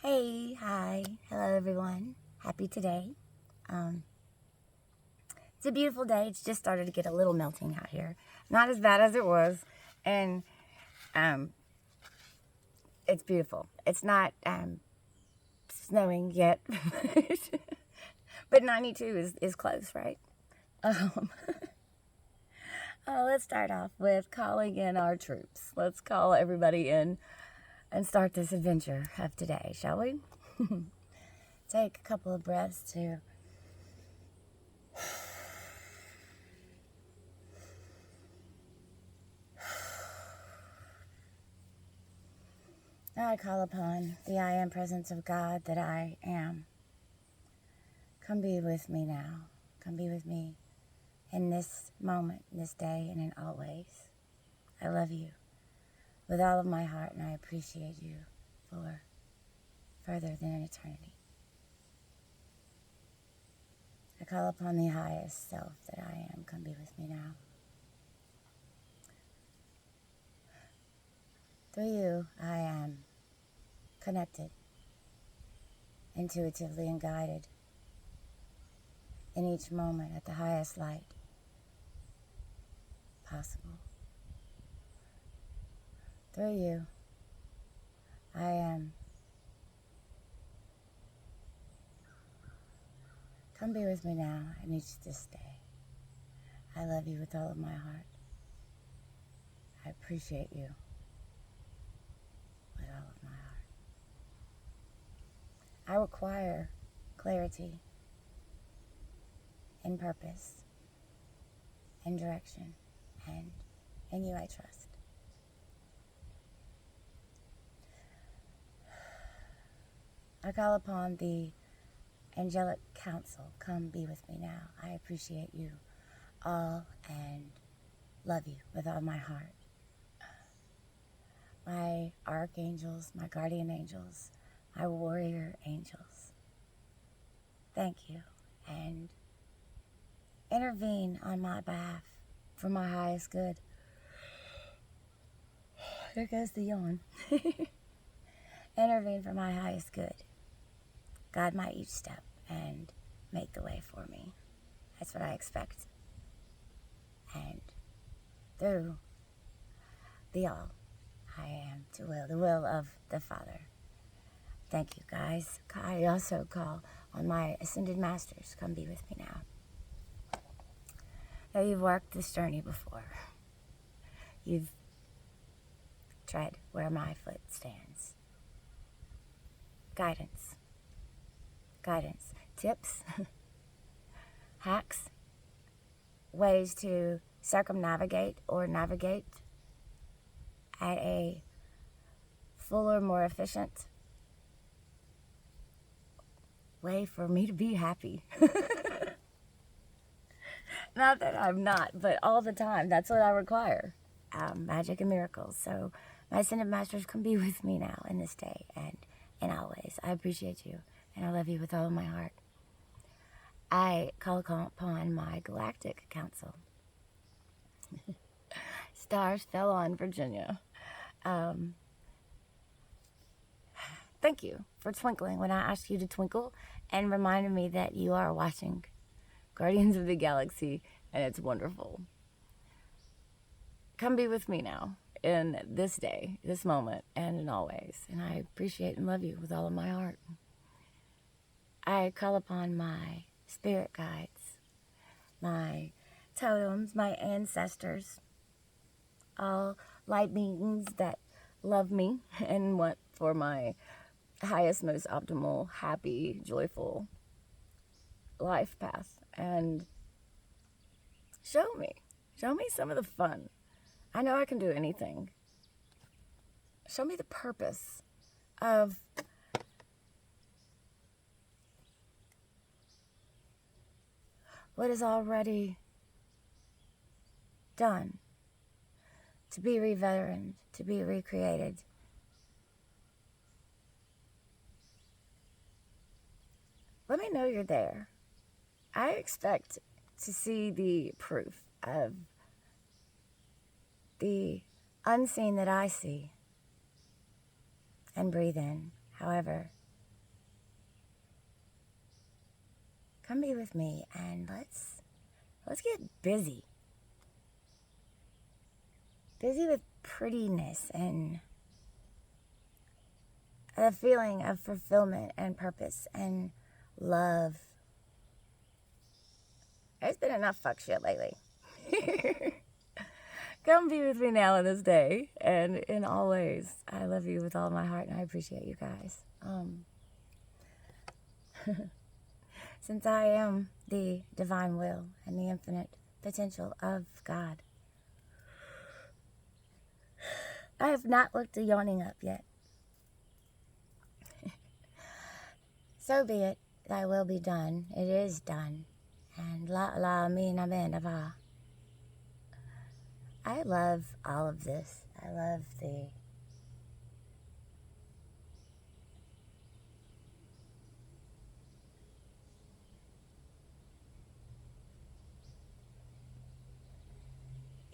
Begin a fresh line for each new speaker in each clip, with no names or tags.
Hey, hi, hello everyone. Happy today. Um, it's a beautiful day. It's just started to get a little melting out here. Not as bad as it was, and um, it's beautiful. It's not snowing yet, but 92 is close, right? Um, let's start off with calling in our troops. Let's call everybody in and start this adventure of today, shall we? Take a couple of breaths to I call upon the I am presence of God that I am. Come be with me now. Come be with me in this moment, in this day, and in always. I love you with all of my heart, and I appreciate you for further than an eternity. I call upon the highest self that I am. Come be with me now. Through you, I am connected, intuitively and guided in each moment at the highest light possible. Through you, I am. Come be with me now and each this day. I love you with all of my heart. I appreciate you with all of my heart. I require clarity and purpose and direction, and in you I trust. I call upon the angelic council. Come be with me now. I appreciate you all and love you with all my heart. My archangels, my guardian angels, my warrior angels, thank you, and intervene on my behalf for my highest good. There goes the yawn. Intervene for my highest good. Guide my each step and make the way for me. That's what I expect. And through the all, I am to will, the will of the Father. Thank you, guys. I also call on my ascended masters. Come be with me now. Now, you've walked this journey before. You've tread where my foot stands. Guidance. Guidance. Tips. Hacks. Ways to circumnavigate or navigate at a fuller, more efficient way for me to be happy. Not that I'm not, but all the time. That's what I require. Magic and miracles. So my ascended masters, come be with me now in this day and always. I appreciate you, and I love you with all of my heart. I call upon my galactic council. Stars fell on Virginia. Thank you for twinkling when I asked you to twinkle and reminded me that you are watching Guardians of the Galaxy, and it's wonderful. Come be with me now in this day, this moment, and in always. And I appreciate and love you with all of my heart. I call upon my spirit guides, my totems, my ancestors, all light beings that love me and want for my highest, most optimal, happy, joyful life path. And show me some of the fun. I know I can do anything. Show me the purpose of what is already done, to be reveteraned, to be recreated. Let me know you're there. I expect to see the proof of the unseen that I see and breathe in. However, come be with me and let's get busy. Busy with prettiness and the feeling of fulfillment and purpose and love. There's been enough fuck shit lately. Come be with me now in this day and in all ways. I love you with all my heart and I appreciate you guys. Since I am the divine will and the infinite potential of God, I have not looked the yawning up yet. So be it, thy will be done. It is done. And la mina benava. I love all of this. I love the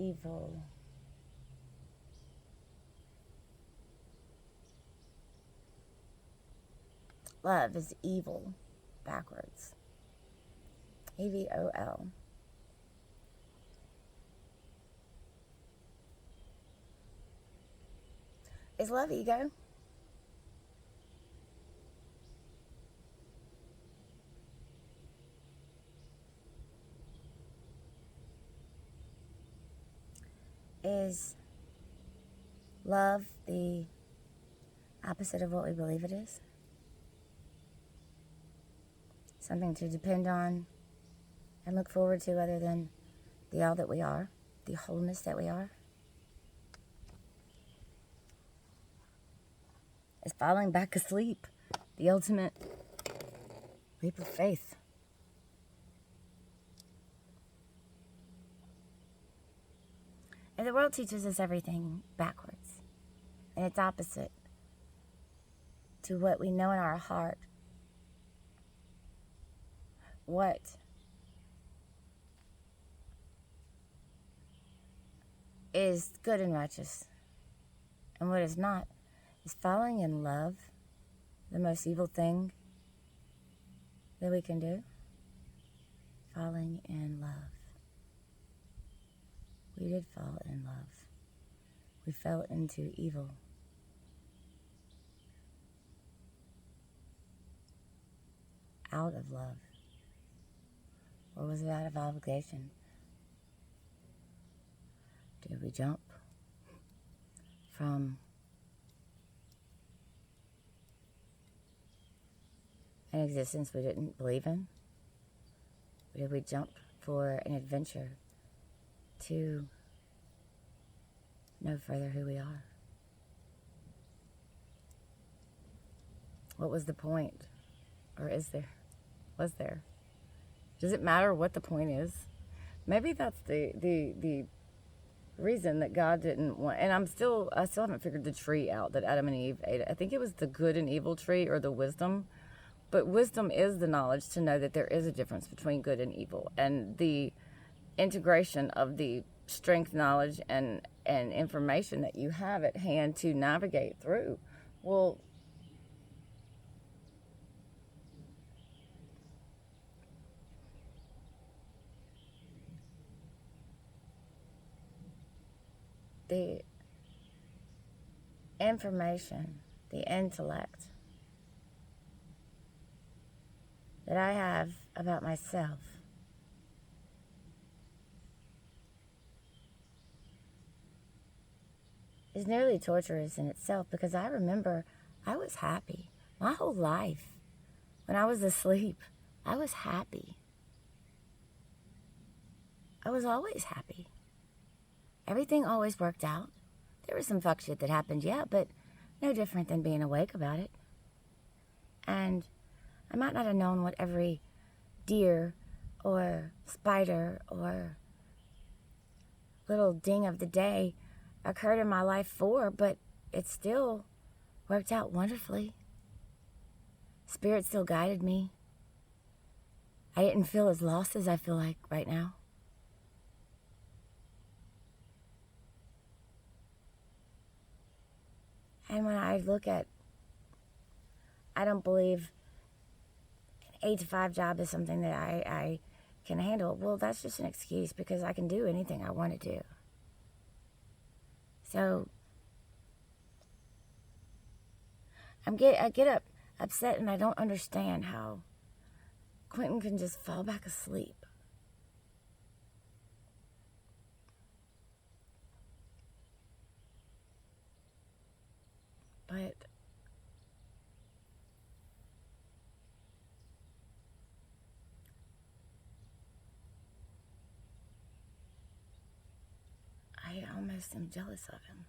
evil. Love is evil backwards. EVOL. Is love ego? Is love the opposite of what we believe it is? Something to depend on and look forward to other than the all that we are, the wholeness that we are? Is falling back asleep the ultimate leap of faith? And the world teaches us everything backwards, and it's opposite to what we know in our heart. What is good and righteous, and what is not. Is falling in love the most evil thing that we can do? Falling in love. We did fall in love. We fell into evil. Out of love. Or was it out of obligation? Did we jump from an existence we didn't believe in? Or did we jump for an adventure to know further who we are? What was the point? Or is there? Was there? Does it matter what the point is? Maybe that's the reason that God didn't want, and I still haven't figured the tree out that Adam and Eve ate. I think it was the good and evil tree or the wisdom. But wisdom is the knowledge to know that there is a difference between good and evil, and the integration of the strength, knowledge, and information that you have at hand to navigate through. Well, the information, the intellect that I have about myself is nearly torturous in itself, because I remember I was happy my whole life. When I was asleep, I was happy. I was always happy. Everything always worked out. There was some fuck shit that happened, yeah, but no different than being awake about it. And I might not have known what every deer or spider or little ding of the day occurred in my life for, but it still worked out wonderfully. Spirit still guided me. I didn't feel as lost as I feel like right now. And when I look at, I don't believe 8 to 5 job is something that I can handle. Well, that's just an excuse because I can do anything I want to do. So I get up upset, and I don't understand how Quentin can just fall back asleep. But I almost am jealous of him.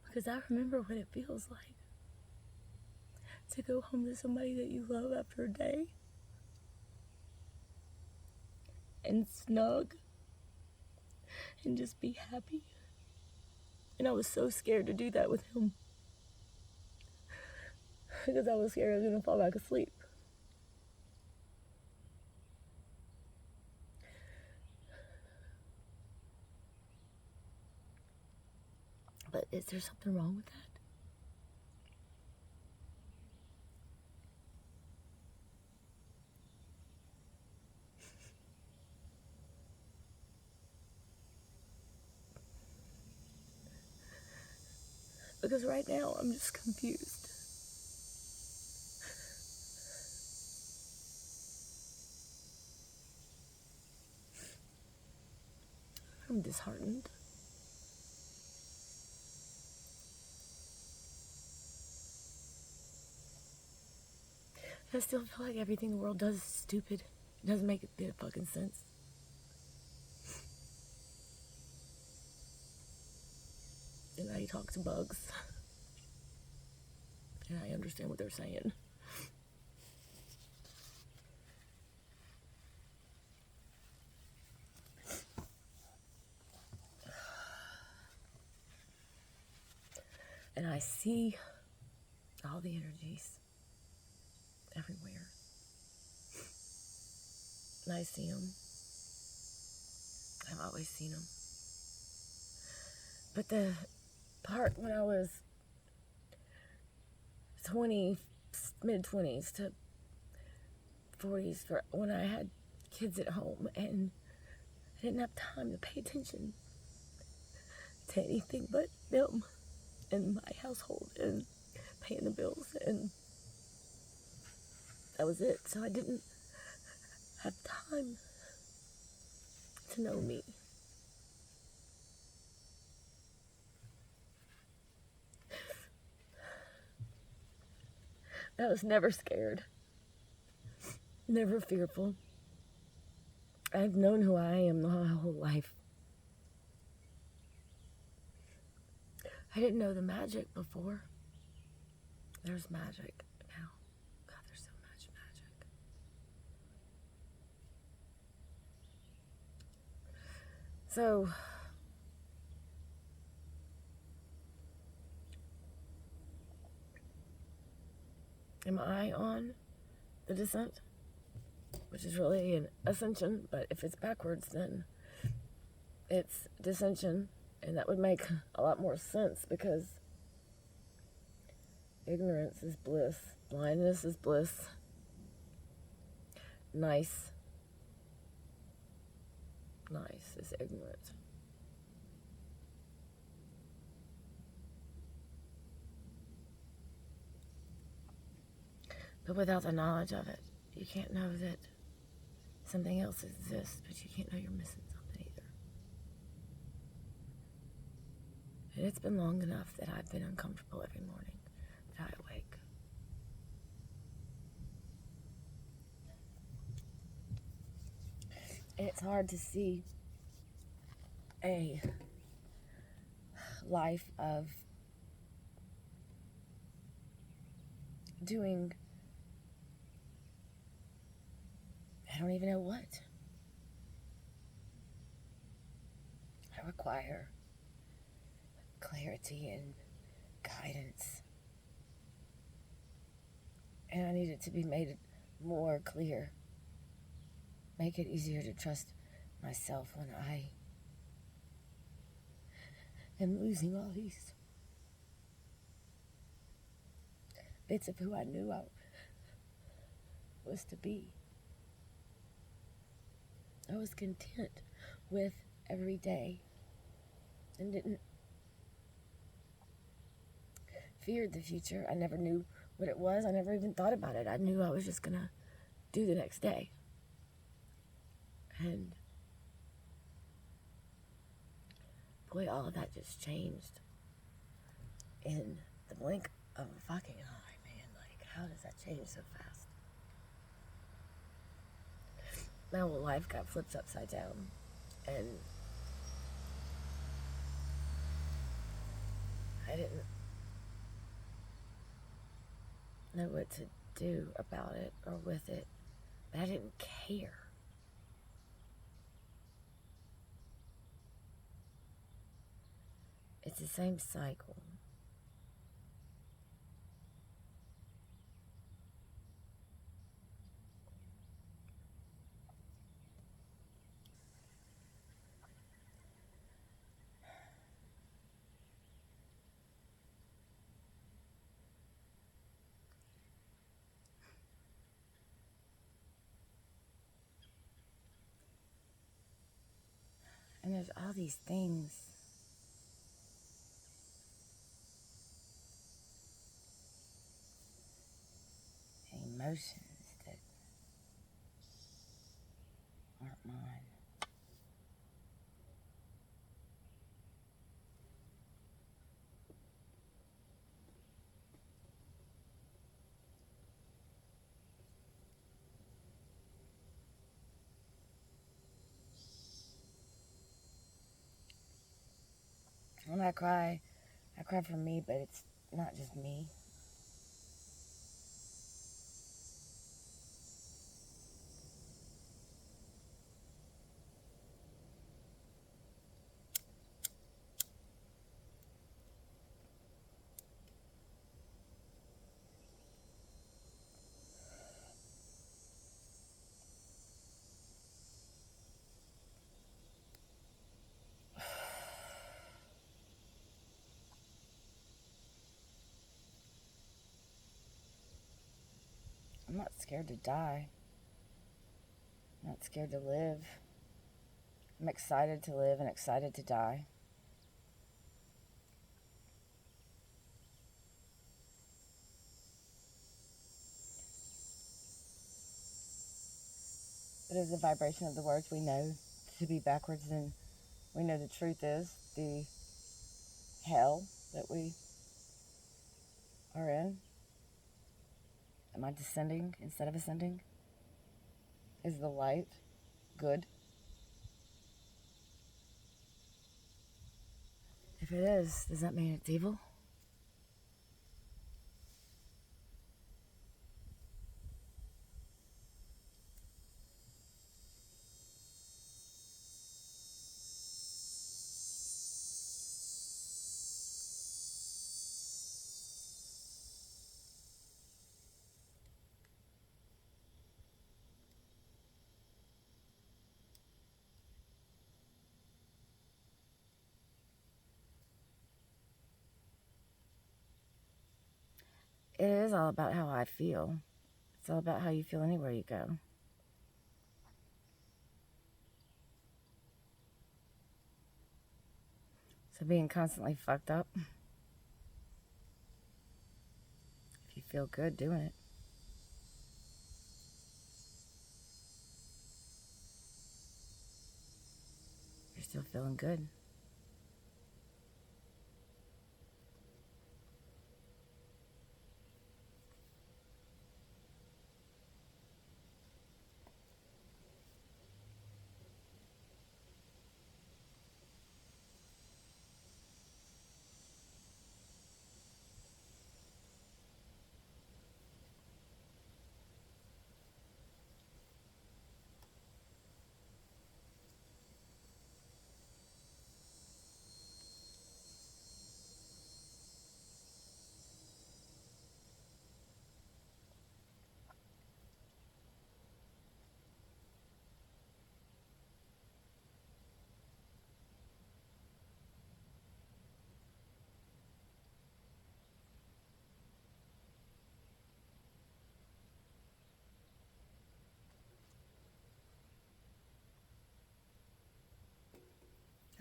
Because I remember what it feels like to go home to somebody that you love after a day and snug and just be happy. And I was so scared to do that with him because I was scared I was going to fall back asleep. But is there something wrong with that? Because right now I'm just confused. I'm disheartened. I still feel like everything the world does is stupid. It doesn't make a bit of fucking sense. And I talk to bugs. And I understand what they're saying. And I see all the energies everywhere. And I see them. I've always seen them. But the part when I was 20, mid-20s to 40s, when I had kids at home and I didn't have time to pay attention to anything but them and my household and paying the bills, and that was it. So I didn't have time to know me. I was never scared, never fearful. I've known who I am my whole life. I didn't know the magic before. There's magic now. God, there's so much magic. So, am I on the descent? Which is really an ascension, but if it's backwards, then it's descension, and that would make a lot more sense because ignorance is bliss, blindness is bliss, nice is ignorant. But without the knowledge of it, you can't know that something else exists, but you can't know you're missing something either. And it's been long enough that I've been uncomfortable every morning that I awake. And it's hard to see a life of doing, I don't even know what. I require clarity and guidance. And I need it to be made more clear. Make it easier to trust myself when I am losing all these bits of who I knew I was to be. I was content with every day and didn't fear the future. I never knew what it was. I never even thought about it. I knew I was just gonna do the next day. And boy, all of that just changed in the blink of a fucking eye, man. Like, how does that change so fast? My whole life got flipped upside down, and I didn't know what to do about it or with it, but I didn't care. It's the same cycle. And there's all these things and emotions that aren't mine. When I cry for me, but it's not just me. I'm not scared to die. I'm not scared to live. I'm excited to live and excited to die. It is the vibration of the words we know to be backwards, and we know the truth is the hell that we are in. Am I descending instead of ascending? Is the light good? If it is, does that mean it's evil? It is all about how I feel. It's all about how you feel anywhere you go. So being constantly fucked up, if you feel good doing it, you're still feeling good.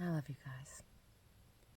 I love you guys.